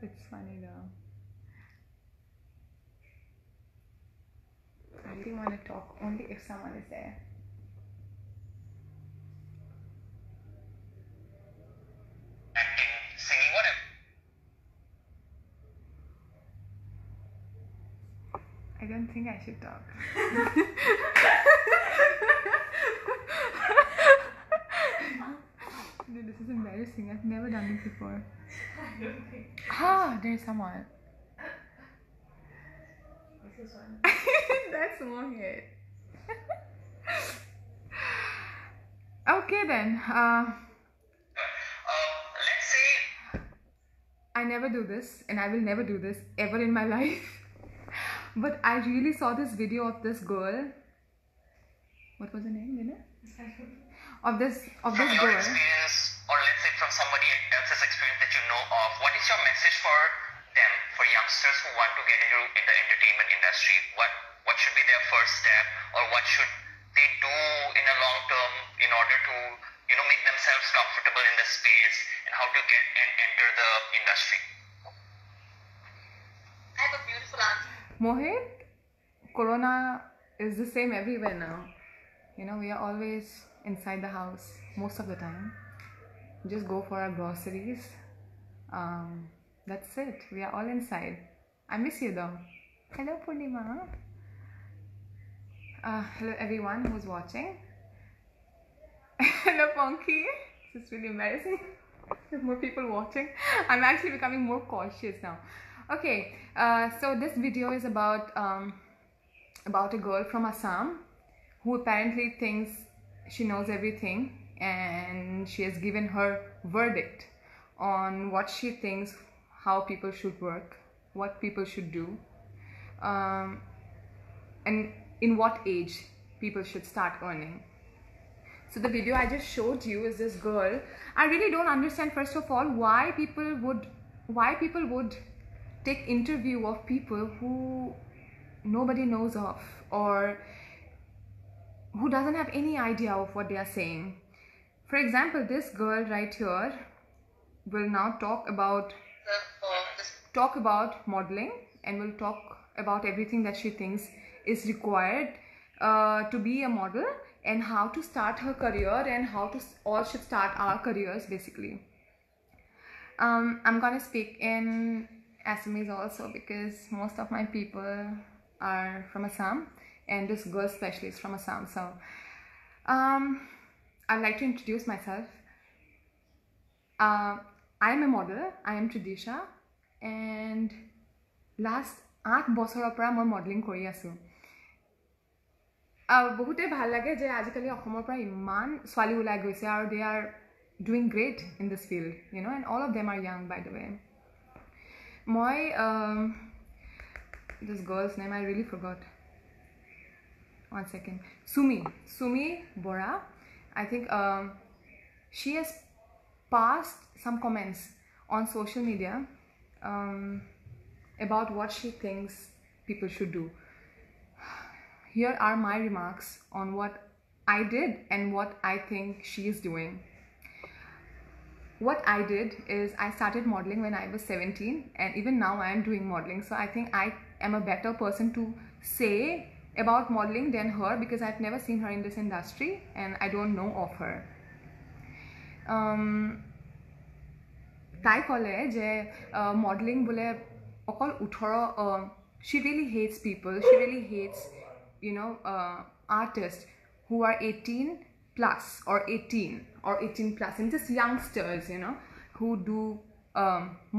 It's funny though. I really want to talk only if someone is there. Acting, singing, whatever. I don't think I should talk. Dude, this is embarrassing. I've never done this before. I don't think. Ah, there's someone. This is one. That's Mohit. Okay then. Let's say I never do this, and I will never do this ever in my life. But I really saw this video of this girl. What was her name, you know? Of this from your girl. experience, or let's say from somebody else's experience that you know of, what is your message for them, for youngsters who want to get into in the entertainment industry? What should be their first step, or what should they do in a long term in order to make themselves comfortable in the space, and how to get and enter the industry? I have a beautiful answer. Mohit, Corona is the same everywhere now. You know, we are always inside the house most of the time. Just go for our groceries. That's it. We are all inside. I miss you though. Hello, Purnima. Hello, everyone who's watching. Hello, Ponky. This is really embarrassing. There's more people watching. I'm actually becoming more cautious now. Okay, so this video is about a girl from Assam who apparently thinks she knows everything, and she has given her verdict on what she thinks, how people should work, what people should do, and in what age people should start earning. So the video I just showed you is this girl. I really don't understand, first of all, why people would take interview of people who nobody knows of, or who doesn't have any idea of what they are saying. For example, this girl right here will now talk about modeling, and will talk about everything that she thinks is required to be a model, and how to start her career, and how to all should start our careers basically. I'm gonna speak in Assamese also, because most of my people are from Assam, and this girl especially is from Assam. So I'd like to introduce myself. I am a model. I am Tridisha, and last 8 বছৰৰ পৰা মই modelling কৰি আছোঁ. বহুতে ভাল লাগে যে আজিকালি অসমৰ পৰা ইমান ছোৱালী ওলাই গৈছে, আৰু they are doing great in this field, you know, and all of them are young, by the way. This girl's name I really forgot. One second. Sumi Bora. I think she has passed some comments on social media about what she thinks people should do. Here are my remarks on what I did and what I think she is doing. What I did is I started modeling when I was 17, and even now I am doing modeling. So I think I am a better person to say about modeling than her, because I've never seen her in this industry and I don't know of her. তাই ক'লে যে modeling বোলে অকল 18, she really hates people, she really hates, you know, artists who are 18 plus or 18 or 18 plus, and just youngsters, you know, who do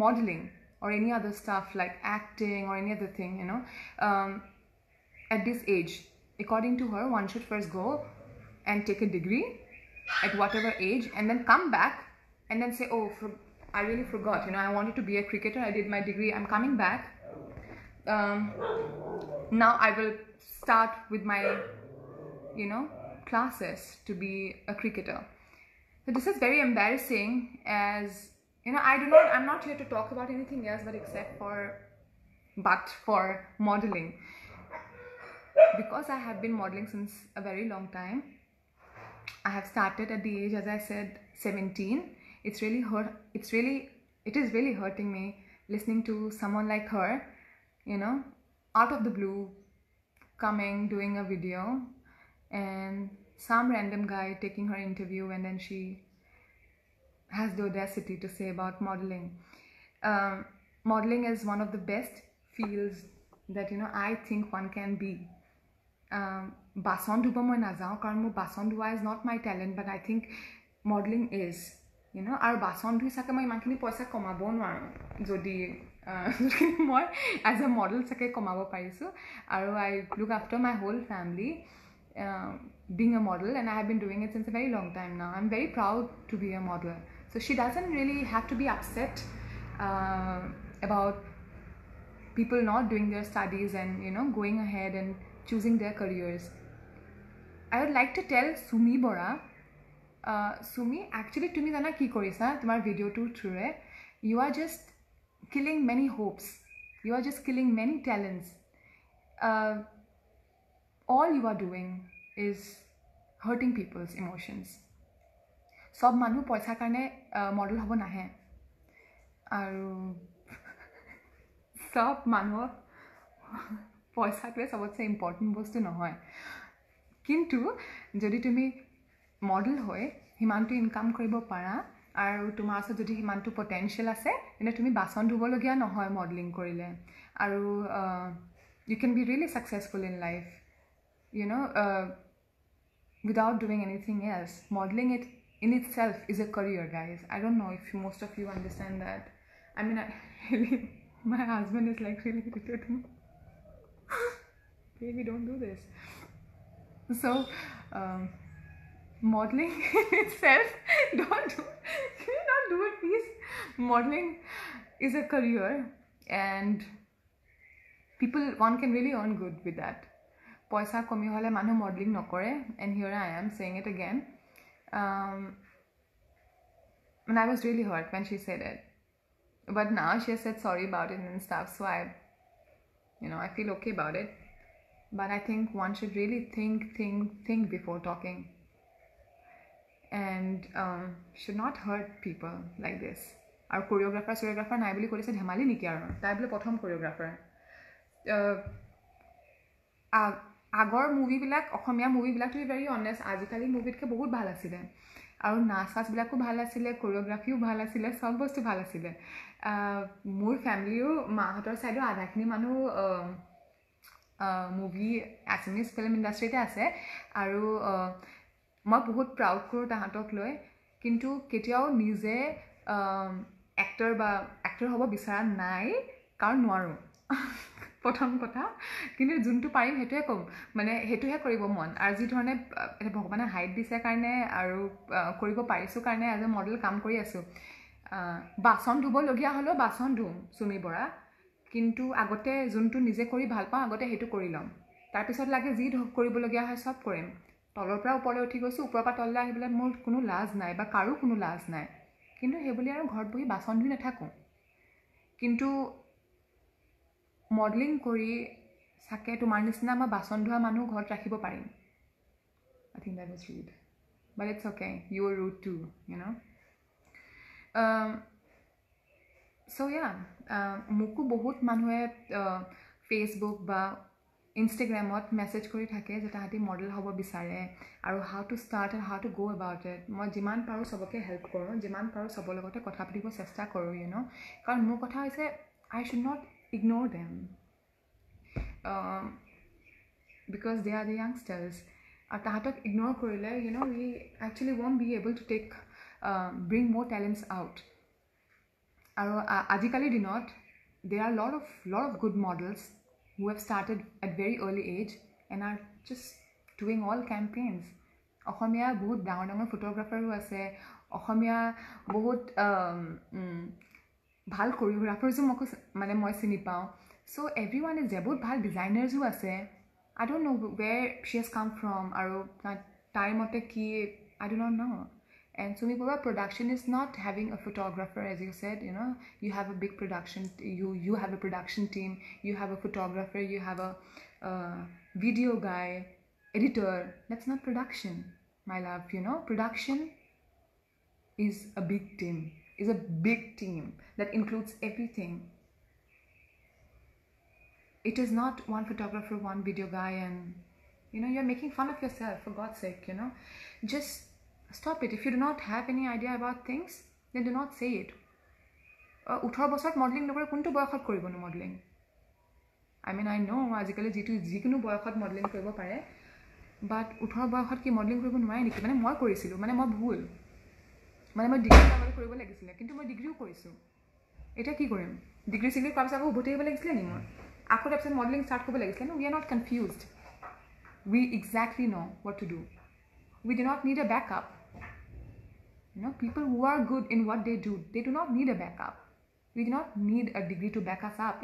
modeling or any other stuff like acting or any other thing, you know, at this age. According to her, one should first go and take a degree at whatever age, and then come back and then say, oh, I really forgot, you know, I wanted to be a cricketer, I did my degree, I'm coming back, now I will start with my, you know, classes to be a cricketer. So this is very embarrassing, as you know, I'm not here to talk about anything else but for modeling, because I have been modeling since a very long time. I have started at the age, as I said, 17. It is really hurting me listening to someone like her, you know, out of the blue, coming, doing a video, and some random guy taking her interview, and then she has the audacity to say about modeling. Modeling is one of the best fields that, you know, I think one can be. Bason dhuba moi najao karon mo bason dhua is not my talent, but I think modeling is, you know, aru bason dhui sake moi imankhini paisa komabo nwaru jodi moi as a model sake komabo parisu. Aru I look after my whole family being a model, and I have been doing it since a very long time now. I'm very proud to be a model. So she doesn't really have to be upset about people not doing their studies and, you know, going ahead and choosing their careers. I would like to tell Sumi Bora, Sumi, actually tumi jana ki korisa tomar video tour through, you are just killing many hopes, you are just killing many talents. All you are doing is hurting people's emotions. Sob manu paisa karne model hobo nahe, aru sob manu paisa to sobotse important bostu nohoy. Kintu jodi tumi model hoy himantu income koribo para aru tomar asot jodi himantu potential ase ene tumi bason dhubo logia nohoy modeling korile, aru you can be really successful in life, you know, without doing anything else. Modeling it in itself is a career, guys. I don't know if most of you understand that. I mean, my husband is like really irritated. Baby, don't do this. So, modeling itself, don't do it, please. Modeling is a career, and one can really earn good with that. Paisa komi hole manu modeling nokore, and here I am saying it again. And I was really hurt when she said it, but now she has said sorry about it and stuff, so I feel okay about it. But I think one should really think before talking, and should not hurt people like this. Our choreographer nai boli korise dhemali niki aru tai bole prothom choreographer. Agor movie bilak Okhomia movie bilak, to be very honest, ajikali movie ke bahut bhal asile, aru naas bilako bhal asile, choreography bhal asile, sob bostu bhal asile. Mur family mahator side adhakhini manu movie Assamese film industry te ase, aru moi bahut proud koro tahatok loi, kintu ketiao nije actor hobo bisara nai karon noaru. Prothom kotha, kintu juntu parim hetuhe kom, mane hetuhe koribo mon, ar ji dhorone bhagwane height dise karne aru koribo parisu karne as a model kam kori asu. Bason dhubo logia holo bason dhum Sumi Bora, kintu agote juntu nije kori bhal pa agote hetu kori lom, tar pisot lage ji koribo logia hoy sob korim. Tolor pra upore uthi goisu, upor pa tolle ahibole mor kono laj nai ba karu kono laj nai, kintu hebuli aru ghort bohi bason dhui nathaku. Kintu modeling kori sake tomar nisina ma bason dhua manu ghort rakhibo parim. I think that was rude, but it's okay, you were rude too, you know. So yeah, moku bahut manue Facebook ba Instagram ot message kori thake je tahati model hobo bisare, aru how to start and how to go about it. Moi jiman paru soboke help koro, jiman paru sobo logote kotha patibo chesta koro, you know, karon mo kotha hoise I should not ignore them, because they are the youngsters. Aru tahatok ignore korile, you know, we actually won't be able to bring more talents out. Aru ajikali dinot there are a lot of good models who have started at very early age and are just doing all campaigns. Okhomia bahut dangor photographer hu ase, Okhomia bahut bhal choreographers mane moi chini pao. So everyone is there, bahut bhal designers hu ase. I don't know where she has come from, aru tar mote ki I do not know. And Sumi Bora production is not having a photographer, as you said, you know, you have a big production, you have a production team, you have a photographer, you have a video guy, editor. That's not production, my love, you know. Production is a big team. is a big team that includes everything. It is not one photographer, one video guy, and you're making fun of yourself, for God's sake. Just stop it. If you do not have any idea about things, then do not say it. 18 বছৰত modelling নকৰে কোনটো বয়সত কৰিবনো modelling? I mean, I know আজিকালি যিকোনো বয়সত modelling কৰিব পাৰে, but 18 বয়সত কি মডেলিং কৰিব নোৱাৰে নেকি? মানে মই কৰিছিলোঁ, মানে মই ভুল, মানে মই ডিগ্ৰী আগতে কৰিব লাগিছিলে, কিন্তু মই ডিগ্ৰীও কৰিছোঁ। এতিয়া কি কৰিম? ডিগ্ৰী চিগ্ৰী কৰাৰ পিছত আকৌ উভতি আহিব লাগিছিলে নি? মই আকৌ তাৰপিছত মডেলিং ষ্টাৰ্ট কৰিব লাগিছিলে? No, we are not confused. We exactly know what to do. We do not need a backup. People who are good in what they do, they do not need a backup. We do not need a degree to back us up,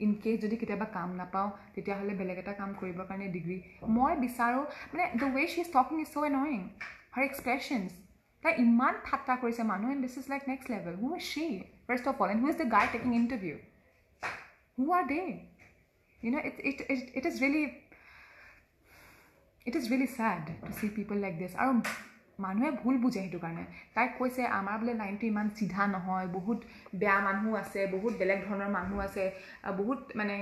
in case যদি কেতিয়াবা কাম নাপাওঁ তেতিয়াহ'লে বেলেগ এটা কাম কৰিবৰ কাৰণে degree মই বিচাৰোঁ। মানে the way she is talking is so annoying. Her expressions, তাই ইমান ঠাট্টা কৰিছে মানুহ, and this is like next level. Who is she, first of all, and who is the guy taking interview? Who are they? It is really sad to see people like this. আৰু মানুহে ভুল বুজে সেইটো কাৰণে। তাইক কৈছে আমাৰ বোলে লাইনটো ইমান চিধা নহয়, বহুত বেয়া মানুহ আছে, বহুত বেলেগ ধৰণৰ মানুহ আছে, বহুত মানে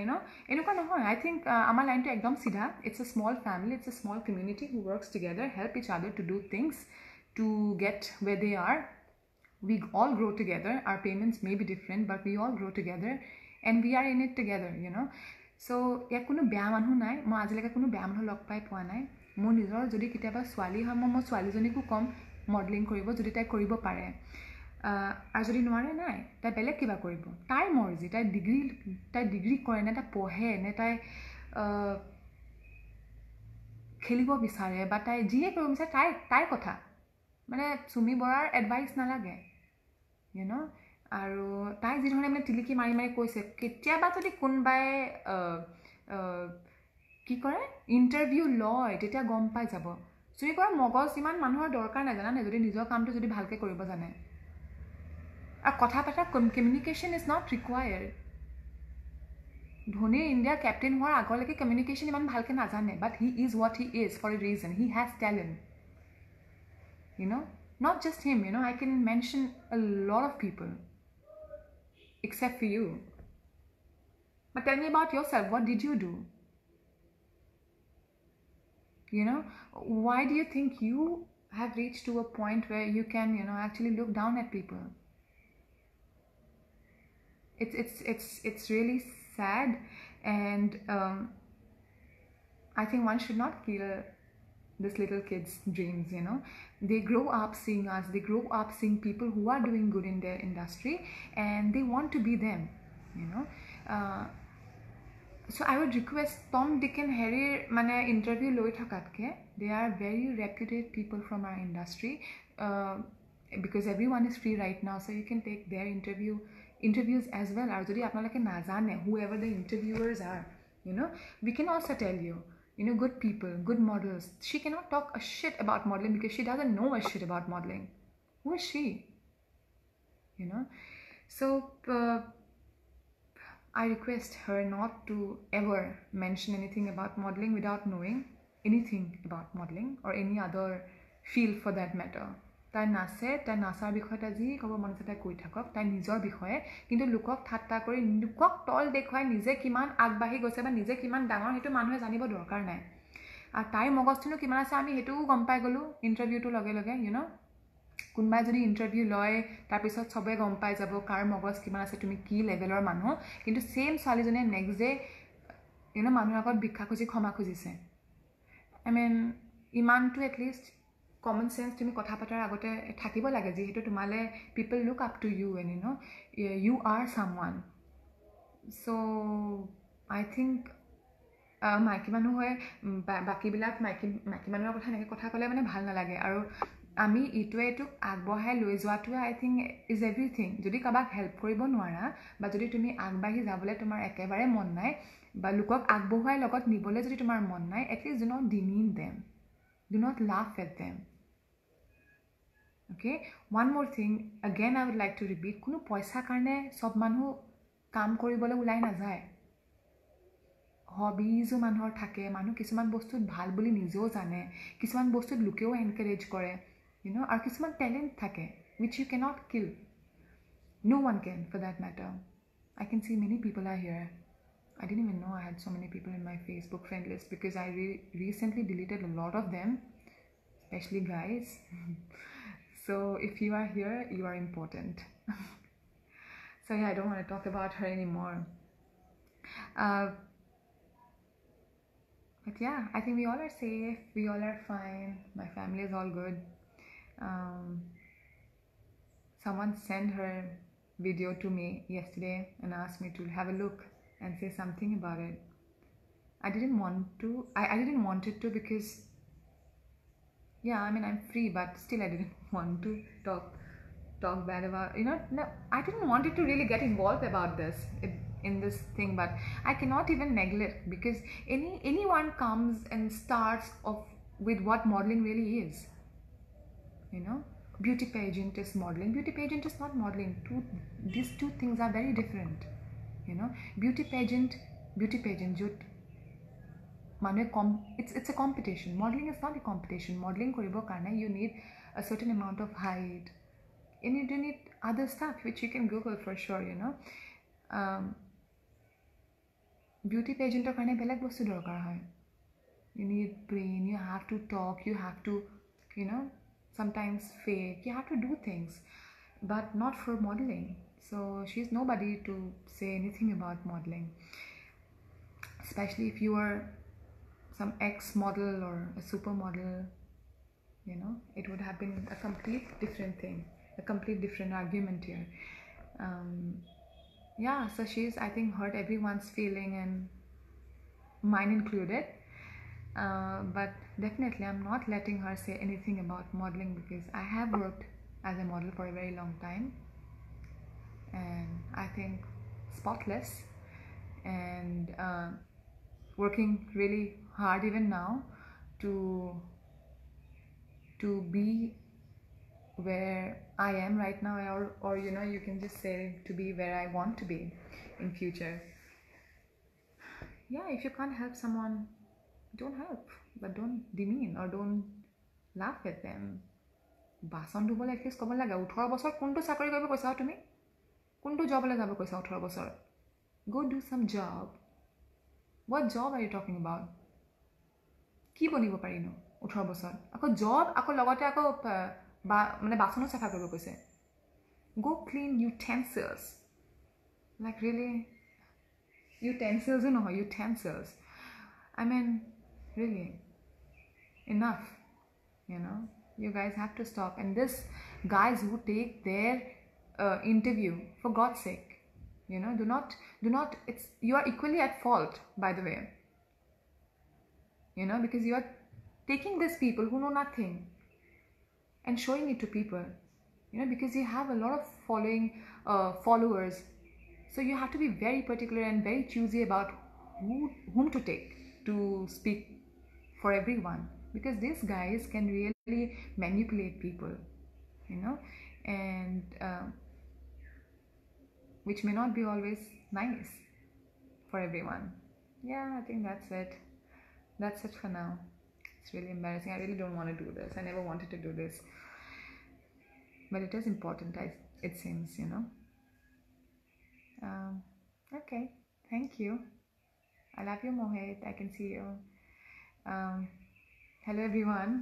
এনেকুৱা নহয়। আই থিংক আমাৰ লাইনটো একদম চিধা। It's a small family, it's a small community who works together, help each other to do things to get where they are. We all grow together. Our payments may be different, but we all grow together and we are in it together, So ইয়াত কোনো বেয়া মানুহ নাই। মই আজিলৈকে কোনো বেয়া মানুহ লগ পাই পোৱা নাই। মোৰ নিজৰ যদি কেতিয়াবা ছোৱালী হয়, মই ছোৱালীজনীকো ক'ম মডেলিং কৰিব, যদি তাই কৰিব পাৰে, আৰু যদি নোৱাৰে নাই, তাই বেলেগ কিবা কৰিব, তাইৰ মৰ্জি। তাই ডিগ্ৰী কৰে নে তাই পঢ়ে নে তাই খেলিব বিচাৰে বা তাই যিয়ে কৰিব বিচাৰে তাইৰ কথা। মানে চুমি বৰাৰ এডভাইচ নালাগে, আৰু তাই যিধৰণে মানে টিলিকি মাৰি মাৰি কৈছে, কেতিয়াবা যদি কোনোবাই কি কৰে ইণ্টাৰভিউ লয় তেতিয়া গম পাই যাব। চুমি বৰাৰ মগজ ইমান মানুহৰ দৰকাৰ নাই, জানানে? যদি নিজৰ কামটো যদি ভালকৈ কৰিব জানে। আৰু কথা পতা communication is not required. Dhoni ইণ্ডিয়াৰ কেপ্টেইন হোৱাৰ আগলৈকে কমিউনিকেশ্যন ইমান ভালকৈ নাজানে, but he is what he is for a reason. He has talent, not just him. I can mention a lot of people except for you. But tell me about yourself. What did you do? Why do you think you have reached to a point where you can actually look down at people? It's really sad, and I think one should not kill this little kids' dreams. They grow up seeing us, they grow up seeing people who are doing good in their industry, and they want to be them. So I would request Tom, Dick and Harry mane interview loi thakatke, they are very reputed people from our industry, because everyone is free right now, so you can take their interviews as well. Aru jodi apnalake na jane whoever the interviewers are, we can also tell you, good people, good models. She cannot talk a shit about modeling because she doesn't know a shit about modeling. Who is she? So I request her not to ever mention anything about modeling without knowing anything about modeling or any other field for that matter. তাই নাচে, তাই নাচাৰ বিষয়ে তাই যি ক'ব মন আছে তাই কৈ থাকক, তাই নিজৰ বিষয়ে। কিন্তু লোকক ঠাট্টা কৰি, লোকক তল দেখুৱাই নিজে কিমান আগবাঢ়ি গৈছে বা নিজে কিমান ডাঙৰ সেইটো মানুহে জানিব দৰকাৰ নাই। আৰু তাইৰ মগজটোনো কিমান আছে আমি সেইটোও গম পাই গ'লোঁ ইণ্টাৰভিউটোৰ লগে লগে। কোনোবাই যদি ইণ্টাৰভিউ লয় তাৰপিছত চবে গম পাই যাব কাৰ মগজ কিমান আছে, তুমি কি লেভেলৰ মানুহ। কিন্তু ছেইম ছোৱালীজনীয়ে নেক্সট ডে মানুহৰ আগত ভিক্ষা খুজি ক্ষমা খুজিছে। আই মিন ইমানটো এটলিষ্ট কমন চেন্স তুমি কথা পতাৰ আগতে থাকিব লাগে, যিহেতু তোমালে people look up to you and you are someone. So' I think মাইকী মানুহ হৈ বাকীবিলাক মাইকী মানুহৰ কথা এনেকৈ কথা ক'লে মানে ভাল নালাগে। আৰু আমি ইটোৱে এইটোক আগবঢ়াই লৈ যোৱাটোৱে আই থিংক ইজ এভৰিথিং। যদি কাৰোবাক হেল্প কৰিব নোৱাৰা বা যদি তুমি আগবাঢ়ি যাবলৈ তোমাৰ একেবাৰে মন নাই বা লোকক আগবঢ়াই লগত নিবলৈ যদি তোমাৰ মন নাই, at least do not demean them, do not লাফ এট them. Okay, one more thing, again I would like to repeat, কোনো পইচা কাৰণে সব মানুহ কাম কৰিবলৈ ওলাই নাযায়। হবিজো মানুহৰ থাকে, মানুহ কিছুমান বস্তুত ভাল বুলি নিজেও জানে, কিছুমান বস্তুত লোকেও এনকাৰেজ কৰে, আৰু কিছুমান টেলেণ্ট থাকে which you cannot kill. No one can, for that matter. I can see many people are here. I didn't even know I had so many people in my Facebook friend list because I recently deleted a lot of them, especially guys. So if you are here, you are important. So yeah, I don't want to talk about her anymore. But yeah, I think we all are safe, we all are fine, my family is all good. Someone sent her video to me yesterday and asked me to have a look and say something about it. I didn't want to. I didn't want it to because, yeah, I mean, I'm free, but still I didn't want to talk bad about, no, I didn't want it to really get involved about this in this thing, but I cannot even neglect because anyone comes and starts off with what modeling really is. Beauty pageant is modeling, beauty pageant is not modeling. These two things are very different. Beauty pageant it's a competition. Modeling is not a competition. Modeling koribo karne you need a certain amount of height, and you need other stuff which you can Google for sure. Beauty pageant or karne belag bostu dorkar hoy. You need brain, you have to talk, you have to sometimes fake, you have to do things, but not for modeling. So she's nobody to say anything about modeling, especially if you are some ex-model or a supermodel. It would have been a complete different thing, a complete different argument here. Yeah, so she's, I think, hurt everyone's feeling and mine included. But definitely I'm not letting her say anything about modeling because I have worked as a model for a very long time and I think spotless, and working really hard even now to be where I am right now, or you can just say to be where I want to be in future. Yeah, if you can't help someone, don't help, but don't demean or don't laugh at them. Bason dhubole at least kobol laga 18 বছৰ কোনটো চাকৰি কৰিব কৈছা তুমি, কোনটো জবলে যাব কৈছা 18 বছৰ? Go do some job. What job are you talking about? কি বনিব পাৰিনো 18 বছৰ? আকৌ জব, আকৌ লগতে আকৌ মানে বাচনো চাফা কৰিব কৈছে. Go clean utensils. Like really, utensils no, utensils. I mean, really, enough. You guys have to stop. And this guys who take their interview, for God's sake, do not, you are equally at fault, by the way. Because you are taking these people who know nothing and showing it to people, because you have a lot of followers, so you have to be very particular and very choosy about whom to take to speak for everyone, because these guys can really manipulate people, and which may not be always nice for everyone. Yeah, I think that's it. That's it for now. It's really embarrassing. I really don't want to do this. I never wanted to do this, but it is important, it seems. Okay, thank you. I love you, Mohit. I can see you. Hello everyone.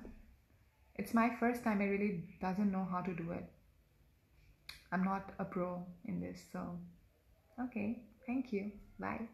It's my first time. I really doesn't know how to do it. I'm not a pro in this, so okay, thank you. Bye.